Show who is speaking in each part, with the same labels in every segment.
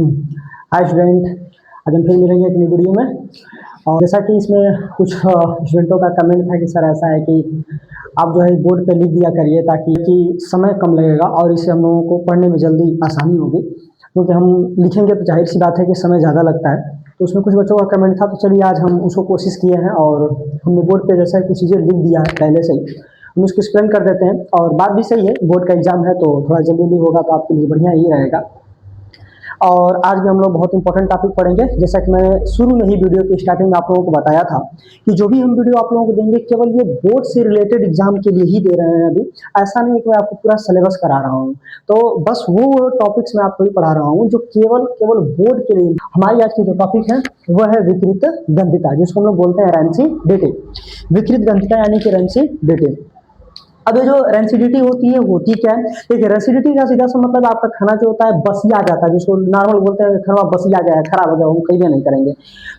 Speaker 1: Hi student, आज हम फिर मिलेंगे एक नई वीडियो में। और जैसा कि इसमें कुछ स्टूडेंटों का कमेंट था कि सर ऐसा है कि आप जो है बोर्ड पे लिख दिया करिए ताकि समय कम लगेगा और इससे हम लोगों को पढ़ने में जल्दी आसानी होगी, क्योंकि हम लिखेंगे तो जाहिर सी बात है कि समय ज़्यादा लगता है। तो उसमें कुछ बच्चों का कमेंट था, तो चलिए आज हम उसको कोशिश किए हैं और हमने बोर्ड पे जैसा कुछ चीज़ें लिख दिया है पहले से ही, हम उसको एक्सप्लेन कर देते हैं। और बात भी सही है, बोर्ड का एग्जाम है तो थोड़ा जल्दी होगा तो आपके लिए बढ़िया ही रहेगा। और आज भी हम लोग बहुत इंपॉर्टेंट टॉपिक पढ़ेंगे। जैसा कि मैंने शुरू में ही वीडियो की स्टार्टिंग में आप लोगों को बताया था कि जो भी हम वीडियो आप लोगों को देंगे केवल ये बोर्ड से रिलेटेड एग्जाम के लिए ही दे रहे हैं। अभी ऐसा नहीं है कि मैं आपको पूरा सिलेबस करा रहा हूँ, तो बस वो टॉपिक्स मैं आपको ही पढ़ा रहा हूँ जो केवल केवल बोर्ड के लिए। हमारी आज की जो टॉपिक है वह है विकृत गंधिता, जिसको हम लोग बोलते हैं रैंसीडिटी। विकृत गंधिता यानी कि रैंसीडिटी। अब ये जो रेंसिडिटी होती है होती क्या है? देखिए, रेंसिडिटी का सीधा सा मतलब आपका खाना जो होता है बसिया जाता है, जिसको नॉर्मल बोलते हैं खाना बसिया गया है, खराब हो गया, हम कहीं भी नहीं करेंगे।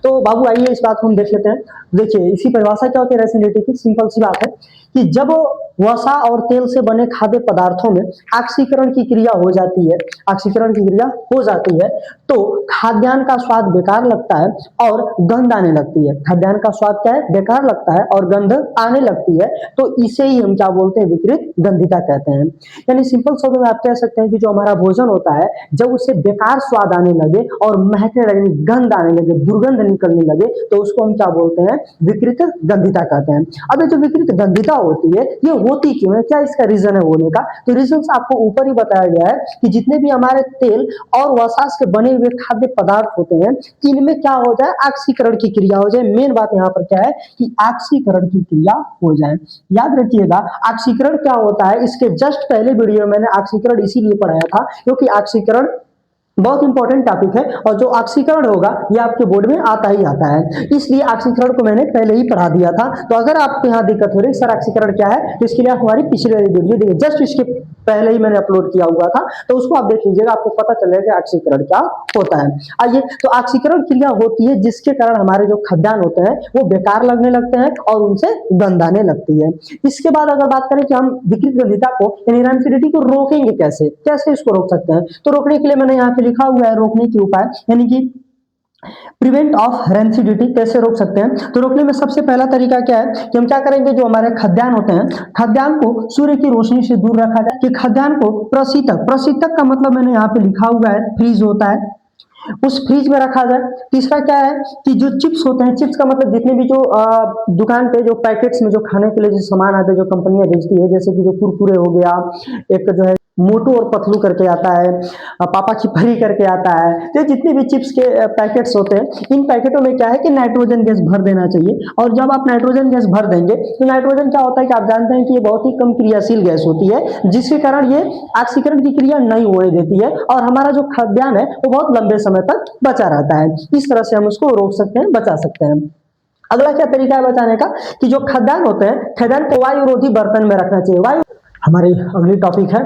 Speaker 1: तो बाबू आइए इस बात को हम देख लेते हैं। देखिए, इसी परिभाषा क्या होती है रेंसिडिटी की? सिंपल सी बात है कि जब वसा और तेल से बने खाद्य पदार्थों में ऑक्सीकरण की क्रिया हो जाती है, ऑक्सीकरण की क्रिया हो जाती है तो खाद्यान्न का स्वाद बेकार लगता है और गंध आने लगती है। खाद्यान्न का स्वाद क्या है? बेकार लगता है और गंध आने लगती है, तो इसे ही हम क्या बोलते हैं? विकृत गंधिता कहते हैं। यानी सिंपल शब्द में आप कह सकते हैं कि जो हमारा भोजन होता है जब उससे बेकार स्वाद आने लगे और महकने लगे, गंध आने लगे, दुर्गंध निकलने लगे, तो उसको हम क्या बोलते हैं? विकृत गंधिता कहते हैं। अब ये जो विकृत गंधिता होती है ये होती क्यों है? क्या इसका रीजन है होने का? तो रीजन आपको ऊपर ही बताया गया है कि जितने भी हमारे तेल और वसा से बने हुए खाद्य पदार्थ होते हैं इनमें क्या हो जाए? ऑक्सीकरण की क्रिया हो जाए। मेन बात यहाँ पर क्या है कि ऑक्सीकरण की क्रिया हो जाए। याद रखिएगा, ऑक्सीकरण क्या होता है? इसके जस्ट पहले वीडियो में मैंने ऑक्सीकरण इसीलिए पढ़ाया था क्योंकि ऑक्सीकरण बहुत इंपॉर्टेंट टॉपिक है और जो ऑक्सीकरण होगा ये आपके बोर्ड में आता ही आता है, इसलिए ऑक्सीकरण को मैंने पहले ही पढ़ा दिया था। तो अगर आपको यहाँ दिक्कत हो रही सर ऑक्सीकरण क्या है, तो इसके लिए आप हमारी पिछले वीडियो देखिए, जस्ट इसके पहले ही मैंने अपलोड किया हुआ था, तो उसको आप देख लीजिएगा, आपको पता चलेगा कि ऑक्सीकरण क्या होता है। आइए, तो ऑक्सीकरण क्रिया होती है जिसके कारण हमारे जो खाद्यान्न होते हैं वो बेकार लगने लगते हैं और उनसे गंध आने लगती है। इसके बाद अगर बात करें कि हम विकृत गंधिता को यानी रैंसिडिटी को रोकेंगे कैसे, कैसे इसको रोक सकते हैं, तो रोकने के लिए मैंने यहाँ पे लिखा हुआ है रोकने के उपाय, यानी कि प्रिवेंट ऑफ रेंसिडिटी कैसे रोक सकते हैं। तो रोकने में सबसे पहला तरीका क्या है कि हम क्या करेंगे, जो हमारे खाद्यान्न होते हैं खाद्यान्न को सूर्य की रोशनी से दूर रखा जाए। कि खाद्यान्न को प्रशीतक, प्रशीतक का मतलब मैंने यहाँ पे लिखा हुआ है फ्रीज होता है, उस फ्रिज में रखा जाए। तीसरा क्या है कि जो चिप्स होते हैं, चिप्स का मतलब जितने भी जो दुकान पे जो पैकेट्स में जो खाने के लिए जो सामान आते हैं जो कंपनियां बेचती है, जैसे कि जो कुरकुरे हो गया, एक जो है मोटू और पतलू करके आता है, पापा की परी करके आता है, तो जितने भी चिप्स के पैकेट्स होते हैं इन पैकेटों में क्या है कि नाइट्रोजन गैस भर देना चाहिए। और जब आप नाइट्रोजन गैस भर देंगे तो नाइट्रोजन क्या होता है कि आप जानते हैं कि ये बहुत ही कम क्रियाशील गैस होती है, जिसके कारण ये ऑक्सीकरण की क्रिया नहीं होने देती है और हमारा जो खाद्यान्न है वो बहुत लंबे समय तक बचा रहता है। इस तरह से हम उसको रोक सकते हैं, बचा सकते हैं। अगला क्या तरीका है बचाने का कि जो खाद्यान्न होते हैं खाद्यान्न को वायुरोधी बर्तन में रखना चाहिए। वायु हमारी अगली टॉपिक है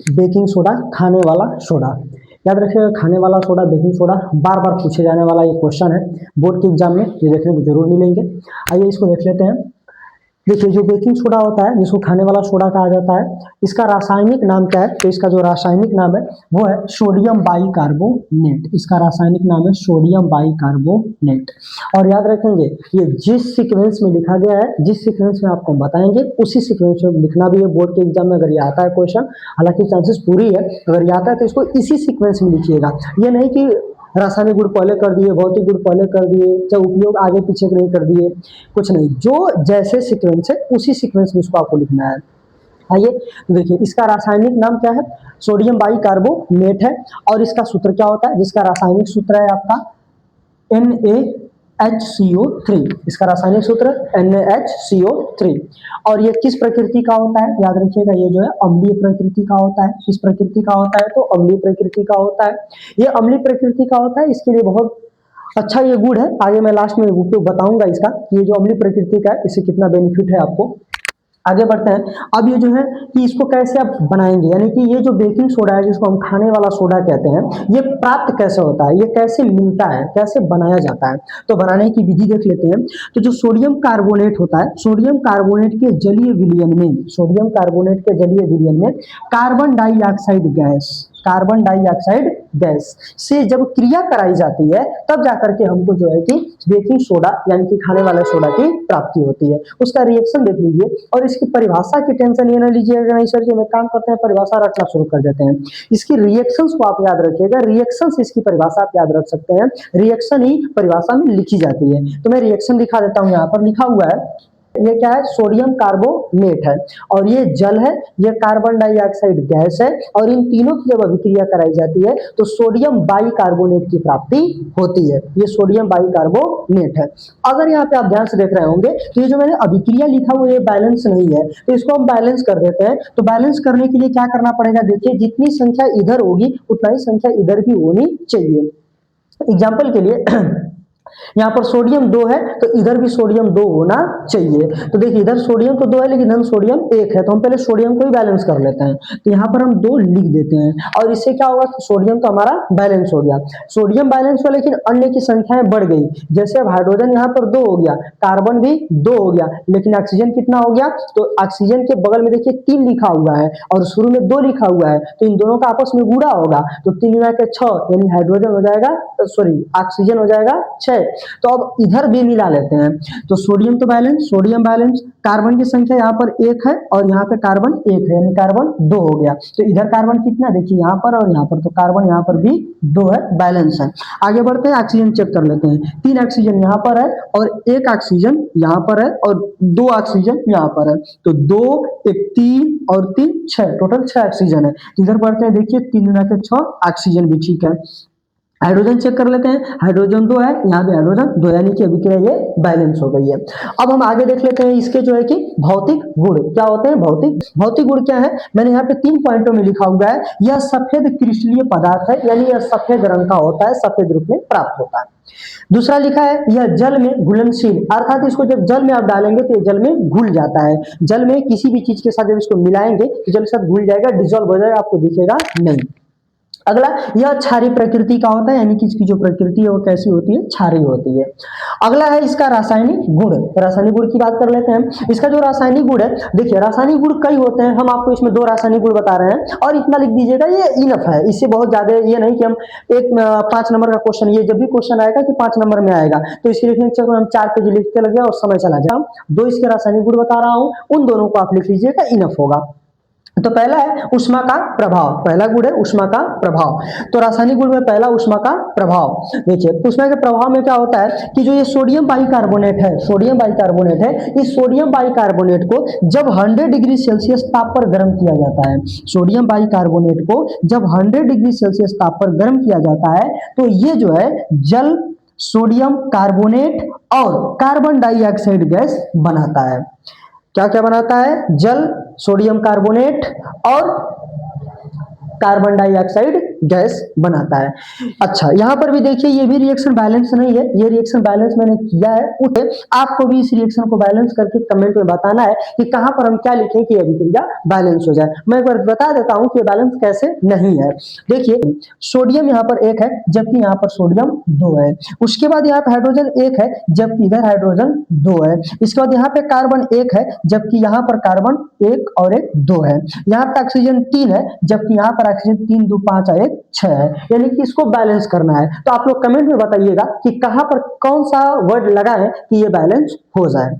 Speaker 1: बेकिंग सोडा, खाने वाला सोडा। याद रखिएगा, खाने वाला सोडा, बेकिंग सोडा बार बार पूछे जाने वाला ये क्वेश्चन है बोर्ड के एग्जाम में, ये देखने को जरूर मिलेंगे। आइए इसको देख लेते हैं। देखिए, जो बेकिंग सोडा होता है जिसको खाने वाला सोडा कहा जाता है, इसका रासायनिक नाम क्या है? तो इसका जो रासायनिक नाम है वो है सोडियम बाइकार्बोनेट। इसका रासायनिक नाम है सोडियम बाइकार्बोनेट। और याद रखेंगे ये जिस सीक्वेंस में लिखा गया है, जिस सीक्वेंस में आपको बताएंगे उसी सीक्वेंस में लिखना भी है बोर्ड के एग्जाम में। अगर ये आता है क्वेश्चन, हालांकि चांसेस पूरी है, अगर ये आता है तो इसको इसी सीक्वेंस में लिखिएगा। ये नहीं कि रासायनिक गुण पहले कर दिए, भौतिक गुण पहले कर दिए, चाहे उपयोग आगे पीछे नहीं कर दिए, कुछ नहीं, जो जैसे सीक्वेंस है उसी सीक्वेंस में इसको आपको लिखना है। आइए तो देखिए, इसका रासायनिक नाम क्या है? सोडियम बाइकार्बोनेट है। और इसका सूत्र क्या होता है? जिसका रासायनिक सूत्र है आपका NaHCO3। इसका रासायनिक सूत्र NaHCO3। और ये किस प्रकृति का होता है? याद रखिएगा, ये जो है अम्लीय प्रकृति का होता है। किस प्रकृति का होता है? तो अम्लीय प्रकृति का होता है। ये अम्लीय प्रकृति का होता है, इसके लिए बहुत अच्छा ये गुण है। आगे मैं लास्ट में उपयोग बताऊंगा इसका, ये जो अम्लीय प्रकृति का है इससे कितना बेनिफिट है आपको। आगे बढ़ते हैं। अब ये जो है कि इसको कैसे आप बनाएंगे, यानी कि ये जो बेकिंग सोडा है जिसको हम खाने वाला सोडा कहते हैं, ये प्राप्त कैसे होता है, ये कैसे मिलता है, कैसे बनाया जाता है। तो बनाने की विधि देख लेते हैं। तो जो सोडियम कार्बोनेट होता है, सोडियम कार्बोनेट के जलीय विलयन में, सोडियम कार्बोनेट के जलीय विलयन में carbon dioxide gas, carbon dioxide gas से जब क्रिया कराई जाती है तब जाकर के हमको जो है कि बेकिंग सोडा यानी कि खाने वाला सोडा की प्राप्ति होती है। उसका रिएक्शन देख लीजिए और इसकी परिभाषा की टेंशन ये ना लीजिएगा नहीं सर जी हम काम करते हैं परिभाषा रखना शुरू कर देते हैं। इसकी रिएक्शंस को आप याद रखिएगा, रिएक्शंस इसकी परिभाषा आप याद रख सकते हैं, रिएक्शन ही परिभाषा में लिखी जाती है। तो मैं रिएक्शन दिखा देता हूं, यहाँ पर लिखा हुआ है, ये क्या है, सोडियम कार्बोनेट है और ये जल है, ये कार्बन डाइऑक्साइड गैस है और इन तीनों की जब अभिक्रिया कराई जाती है तो सोडियम बाइकार्बोनेट की प्राप्ति होती है। ये सोडियम बाइकार्बोनेट है। अगर यहाँ पे आप ध्यान से देख रहे होंगे तो ये जो मैंने अभिक्रिया लिखा हुआ ये बैलेंस नहीं है, तो इसको हम बैलेंस कर देते हैं। तो बैलेंस करने के लिए क्या करना पड़ेगा, देखिए जितनी संख्या इधर होगी उतना ही संख्या इधर भी होनी चाहिए। एग्जाम्पल के लिए यहाँ पर सोडियम 2 है तो इधर भी सोडियम 2 होना चाहिए। तो देखिए इधर सोडियम तो 2 है लेकिन इधर सोडियम 1 है, तो हम पहले सोडियम को ही बैलेंस कर लेते हैं। तो यहाँ पर हम 2 लिख देते हैं और इससे क्या होगा कि सोडियम तो हमारा बैलेंस हो गया। सोडियम बैलेंस हुआ लेकिन अन्य की संख्याएं बढ़ गई, जैसे अब हाइड्रोजन यहाँ पर 2 हो गया, कार्बन भी 2 हो गया, लेकिन ऑक्सीजन कितना हो गया, तो ऑक्सीजन के बगल में देखिए 3 लिखा हुआ है और शुरू में 2 लिखा हुआ है, तो इन दोनों का आपस में गुणा होगा तो 3 गुणा के 6 यानी हाइड्रोजन हो जाएगा, सॉरी ऑक्सीजन हो जाएगा 6। तो अब इधर भी मिला लेते हैं, तो सोडियम तो बैलेंस, सोडियम बैलेंस, कार्बन की संख्या यहाँ पर 1 है और यहाँ पे कार्बन 1 है यानी कार्बन 2 हो गया। तो इधर कार्बन कितना देखिए यहाँ पर और यहाँ पर, तो कार्बन यहाँ पर भी 2 है, बैलेंस है। आगे बढ़ते हैं, ऑक्सीजन चेक कर लेते हैं। 3 ऑक्सीजन यहाँ पर है और 1 ऑक्सीजन यहाँ पर है और 2 ऑक्सीजन यहाँ पर है, तो 2 1 3 और 3 6, टोटल 6 ऑक्सीजन है। इधर बढ़ते हैं, देखिए 3 गुना के 6 ऑक्सीजन भी ठीक है। हाइड्रोजन चेक कर लेते हैं, हाइड्रोजन 2 है, यहाँ पे हाइड्रोजन 2 यानी कि अभिक्रिया ये बैलेंस हो गई है। अब हम आगे देख लेते हैं इसके जो है कि भौतिक गुण क्या होते हैं। भौतिक गुण क्या है, मैंने यहाँ पे 3 पॉइंटों में लिखा हुआ है। यह सफेद क्रिस्टलीय पदार्थ है यानी यह सफेद रंग का होता है, सफेद रूप में प्राप्त होता है। दूसरा लिखा है यह जल में घुलनशील, अर्थात इसको जब जल में आप डालेंगे तो ये जल में घुल जाता है। जल में किसी भी चीज के साथ जब इसको मिलाएंगे तो जल के साथ घुल जाएगा, डिजोल्व हो जाएगा, आपको दिखेगा नहीं। अगला, यह क्षारीय प्रकृति का होता है यानी कि इसकी जो प्रकृति है वो कैसी होती है, क्षारीय होती है। अगला है इसका रासायनिक गुण। रासायनिक गुण की बात कर लेते हैं। इसका जो रासायनिक गुण है, देखिए रासायनिक गुण कई होते हैं, हम आपको इसमें 2 रासायनिक गुण बता रहे हैं और इतना लिख दीजिएगा, ये इनफ है। इससे बहुत ज्यादा ये नहीं कि हम 5 नंबर का क्वेश्चन, ये जब भी क्वेश्चन आएगा कि 5 नंबर में आएगा तो इसके लिखने के हम 4 पेज लिखते लगे और समय चला जाए। 2 इसके रासायनिक गुण बता रहा हूं, उन दोनों को आप लिख लीजिएगा, इनफ होगा। तो पहला है उष्मा का प्रभाव, पहला गुण है उष्मा का प्रभाव। तो रासायनिक गुण में पहला उष्मा का प्रभाव। देखिए उष्मा के प्रभाव में क्या होता है कि जो ये सोडियम बाइकार्बोनेट है, सोडियम बाइकार्बोनेट है, इस सोडियम बाइकार्बोनेट को जब 100 डिग्री सेल्सियस ताप पर गर्म किया जाता है, सोडियम बाइकार्बोनेट को जब 100 डिग्री सेल्सियस ताप पर गर्म किया जाता है तो ये जो है जल, सोडियम कार्बोनेट और कार्बन डाइऑक्साइड गैस बनाता है। क्या क्या बनाता है, जल, सोडियम कार्बोनेट और कार्बन डाइऑक्साइड गैस बनाता है। अच्छा, यहां पर भी देखिए ये भी रिएक्शन बैलेंस नहीं है, ये रिएक्शन बैलेंस मैंने किया है। उठे आपको भी इस रिएक्शन को बैलेंस करके कमेंट में बताना है कि कहां पर हम क्या लिखें कि अभिक्रिया बैलेंस हो जाए। मैं एक बार बता देता हूं कि बैलेंस कैसे नहीं है। देखिए सोडियम यहाँ पर 1 है जबकि यहाँ पर सोडियम 2 है, उसके बाद यहाँ पे हाइड्रोजन 1 है जबकि इधर हाइड्रोजन 2 है, इसके बाद यहाँ पे कार्बन 1 है जबकि यहाँ पर कार्बन 1 और 1 2 है, यहाँ पे ऑक्सीजन 3 है जबकि यहाँ पर ऑक्सीजन 3 2 5 और 1 6 है, यानी कि इसको बैलेंस करना है। तो आप लोग कमेंट में बताइएगा कि कहां पर कौन सा वर्ड लगा है कि ये बैलेंस हो जाए।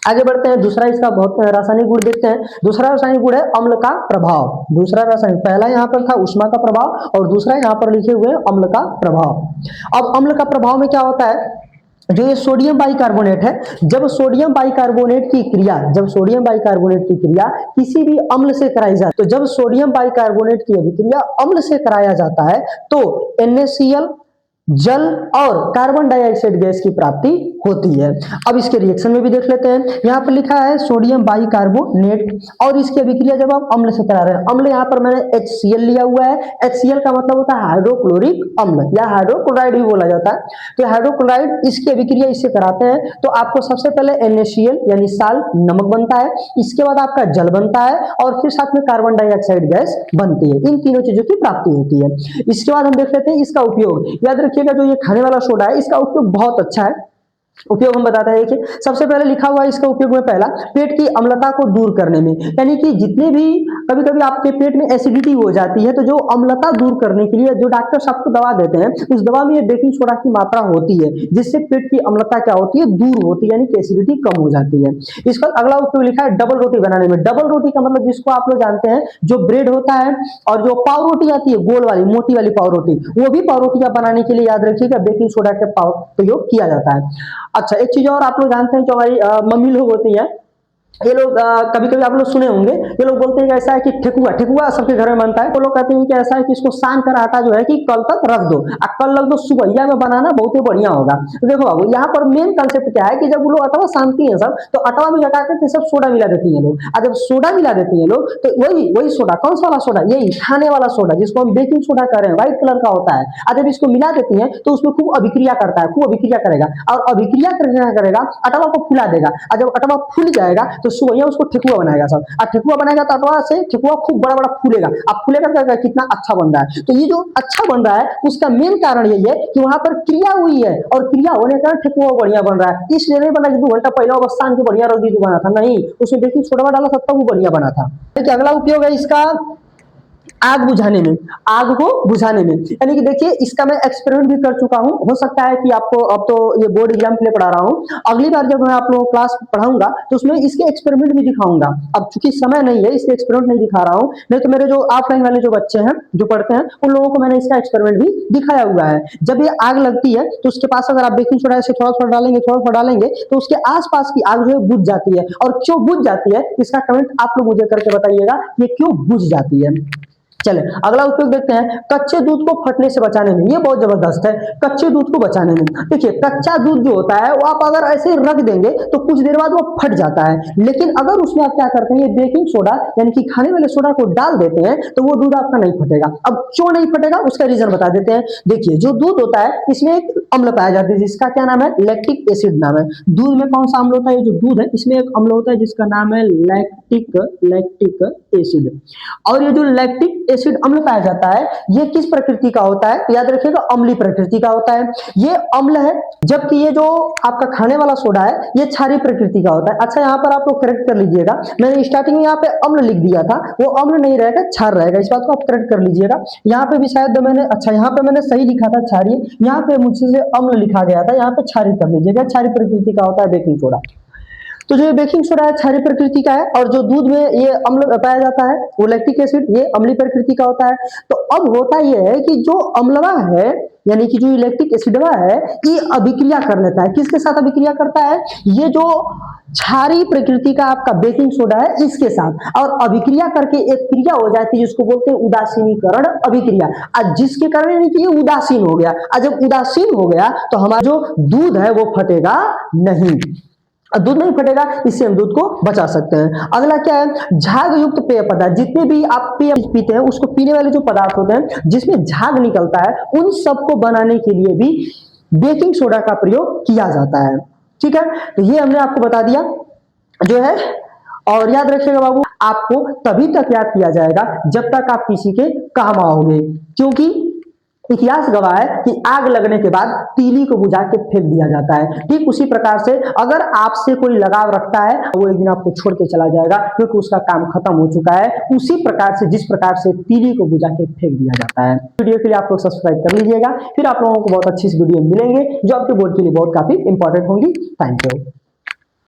Speaker 1: आगे बढ़ते हैं, दूसरा इसका बहुत रासायनिक गुण देखते हैं। दूसरा रासायनिक गुण है अम्ल का प्रभाव। दूसरा रासायनिक, पहला यहाँ पर था उष्मा का प्रभाव और दूसरा यहाँ पर लिखे हुए अम्ल का प्रभाव। अब अम्ल का प्रभाव में क्या होता है, जो ये सोडियम बाइकार्बोनेट है, जब सोडियम बाइकार्बोनेट की क्रिया, जब सोडियम बाइकार्बोनेट की क्रिया किसी भी अम्ल से कराई जाती है, तो जब सोडियम बाइकार्बोनेट की अभिक्रिया अम्ल से कराया जाता है तो NaCl, जल और कार्बन डाइऑक्साइड गैस की प्राप्ति होती है। अब इसके रिएक्शन में भी देख लेते हैं। यहाँ पर लिखा है सोडियम बाइकार्बोनेट और इसकी अभिक्रिया जब आप अम्ल से करा रहे हैं, अम्ल यहाँ पर मैंने HCl लिया हुआ है। HCl का मतलब होता है हाइड्रोक्लोरिक अम्ल या हाइड्रोक्लोराइड भी बोला जाता है। तो हाइड्रोक्लोराइड, इसकी अभिक्रिया इससे कराते हैं तो आपको सबसे पहले NaCl यानी साल, नमक बनता है, इसके बाद आपका जल बनता है और फिर साथ में कार्बन डाइऑक्साइड गैस बनती है। इन तीनों चीजों की प्राप्ति होती है। इसके बाद हम देख लेते हैं इसका उपयोग। याद रखिए जो ये खाने वाला सोडा है इसका उपयोग बहुत अच्छा है। उपयोग हम बताते हैं कि सबसे पहले लिखा हुआ है इसका उपयोग में पहला, पेट की अम्लता को दूर करने में, यानी कि जितने भी कभी कभी आपके पेट में एसिडिटी हो जाती है तो जो अम्लता दूर करने के लिए जो डॉक्टर आपको दवा देते हैं उस दवा में बेकिंग सोडा की मात्रा होती है, जिससे पेट की अम्लता क्या होती है, दूर होती है, यानी कि एसिडिटी कम हो जाती है। इसका अगला उपयोग लिखा है डबल रोटी बनाने में। डबल रोटी का मतलब जिसको आप लोग जानते हैं जो ब्रेड होता है और जो पाव रोटी आती है गोल वाली मोटी वाली पाव रोटी, वो भी पाव रोटियां बनाने के लिए याद रखिएगा बेकिंग सोडा का प्रयोग किया जाता है। अच्छा, एक चीज और आप लोग जानते हैं जो हमारी मम्मी लोग होती हैं, ये लोग कभी कभी आप लोग सुने होंगे, ये लोग बोलते हैं कि ऐसा है कि ठेकुआ ठेकुआ सबके घर में बनता है, तो लोग कहते हैं कि ऐसा है कि इसको सान कर आटा जो है कि कल तक रख दो, कल रख दो, सुबह में बनाना बहुत ही बढ़िया होगा। तो देखो बाबू यहाँ पर मेन कंसेप्ट क्या है कि जब वो लोग अटवा सानती है सब, तो अटवा में क्या करते हैं सब सोडा मिला देती है लोग, और जब सोडा मिला देती है लोग तो वही वही सोडा, कौन सा वाला सोडा, यही खाने वाला सोडा जिसको हम बेकिंग सोडा कह रहे हैं, व्हाइट कलर का होता है, और जब इसको मिला देती है तो उसमें खूब अभिक्रिया करता है, खूब अभिक्रिया करेगा, और अभिक्रिया करेगा अटवा को फुला देगा, और जब अटवा फूल जाएगा तो सुबह उसको ठेकुआ बनाएगा सब, और ठेकुआ बनाएगा तो अटवा से ठेकुआ खूब बड़ा बड़ा फूलेगा, अब फूलेगा तो कितना अच्छा बन रहा है। तो ये जो अच्छा बन रहा है उसका मेन कारण यही है कि वहां पर क्रिया हुई है, और क्रिया होने के कारण ठेकुआ बढ़िया बन रहा है। इसलिए नहीं बना कि 2 घंटा पहले अवस्थान के बढ़िया रख दी तो बना था, नहीं, उसमें बेकिंग सोडा डाला था तब वो बढ़िया बना था। देखिए अगला उपयोग है इसका आग बुझाने में, आग को बुझाने में, यानी कि देखिए इसका मैं एक्सपेरिमेंट भी कर चुका हूं, हो सकता है कि आपको, अब तो ये बोर्ड एग्जाम के लिए पढ़ा रहा हूं, अगली बार जब मैं आप लोगों को क्लास पढ़ाऊंगा तो उसमें इसके एक्सपेरिमेंट भी दिखाऊंगा। अब चूंकि समय नहीं है इसलिए एक्सपेरिमेंट नहीं दिखा रहा हूं, नहीं तो मेरे जो ऑफलाइन वाले जो बच्चे हैं जो पढ़ते हैं उन लोगों को मैंने इसका एक्सपेरिमेंट भी दिखाया हुआ है। जब ये आग लगती है तो उसके पास अगर आप बेकिंग सोडा से थोड़ा थोड़ा डालेंगे, थोड़ा थोड़ा डालेंगे तो उसके आसपास की आग जो है बुझ जाती है, और क्यों बुझ जाती है इसका कमेंट आप लोग मुझे करके बताइएगा, ये क्यों बुझ जाती है। चले अगला उपयोग देखते हैं, कच्चे दूध को फटने से बचाने में। ये बहुत जबरदस्त है, कच्चे दूध को बचाने में। देखिए कच्चा दूध जो होता है वो आप अगर ऐसे रख देंगे तो कुछ देर बाद वो फट जाता है, लेकिन अगर उसमें आप क्या करते हैं, ये बेकिंग सोडा यानी कि खाने वाले सोडा को डाल देते हैं तो वो दूध आपका नहीं फटेगा। अब क्यों नहीं फटेगा उसका रीजन बता देते हैं। देखिए जो दूध होता है इसमें एक अम्ल पाया जाता है जिसका क्या नाम है, लैक्टिक एसिड नाम है। दूध में कौन सा अम्ल होता है, ये जो दूध है इसमें एक अम्ल होता है जिसका नाम है लैक्टिक एसिड। और ये जो लैक्टिक एसिड अम्ल पाया जाता है ये किस प्रकृति का होता है, याद रखिएगा अम्लीय प्रकृति का होता है, ये अम्ल है, जबकि ये जो आपका खाने वाला सोडा है ये क्षारीय प्रकृति का होता है। अच्छा यहाँ पर आप लोग करेक्ट कर लीजिएगा, मैंने स्टार्टिंग में यहाँ पे अम्ल लिख दिया था, वो अम्ल नहीं रहेगा क्षार रहेगा, इस बात को आप करेक्ट कर लीजिएगा। यहाँ पे भी शायद मैंने, अच्छा यहाँ पे मैंने सही लिखा था क्षारीय, यहाँ पे मुझसे से अम्ल लिखा गया था, यहाँ पे क्षारीय कर लीजिएगा, क्षारीय प्रकृति का होता है बेकिंग सोडा। तो जो बेकिंग सोडा है क्षारीय प्रकृति का है, और जो दूध में ये अम्ल पाया जाता है वो लैक्टिक एसिड, ये अम्लीय प्रकृति का होता है। तो अब होता यह है कि जो अम्लवा है यानी कि जो लैक्टिक एसिडवा है ये अभिक्रिया कर लेता है, किसके साथ अभिक्रिया करता है, ये जो क्षारीय प्रकृति का आपका बेकिंग सोडा है इसके साथ, और अभिक्रिया करके एक क्रिया हो जाती है जिसको बोलते हैं उदासीनीकरण अभिक्रिया, और जिसके कारण यानी कि ये उदासीन हो गया, और जब उदासीन हो गया तो हमारा जो दूध है वो फटेगा नहीं, दूध नहीं फटेगा, इससे हम दूध को बचा सकते हैं। अगला क्या है, झाग युक्त पेय पदार्थ, जितने भी आप पेय पीते हैं उसको पीने वाले जो पदार्थ होते हैं जिसमें झाग निकलता है उन सबको बनाने के लिए भी बेकिंग सोडा का प्रयोग किया जाता है। ठीक है, तो ये हमने आपको बता दिया जो है, और याद रखिएगा बाबू आपको तभी तक याद किया जाएगा जब तक आप किसी के काम आओगे, क्योंकि इतिहास गवाह है कि आग लगने के बाद तीली को बुझा के फेंक दिया जाता है। ठीक उसी प्रकार से अगर आपसे कोई लगाव रखता है वो एक दिन आपको छोड़ के चला जाएगा क्योंकि उसका काम खत्म हो चुका है, उसी प्रकार से जिस प्रकार से तीली को बुझा के फेंक दिया जाता है। वीडियो के लिए आप लोग सब्सक्राइब कर लीजिएगा, फिर आप लोगों को बहुत अच्छी वीडियो मिलेंगे जो आपके बोर्ड के लिए बहुत काफी इंपॉर्टेंट होंगी। Thank you.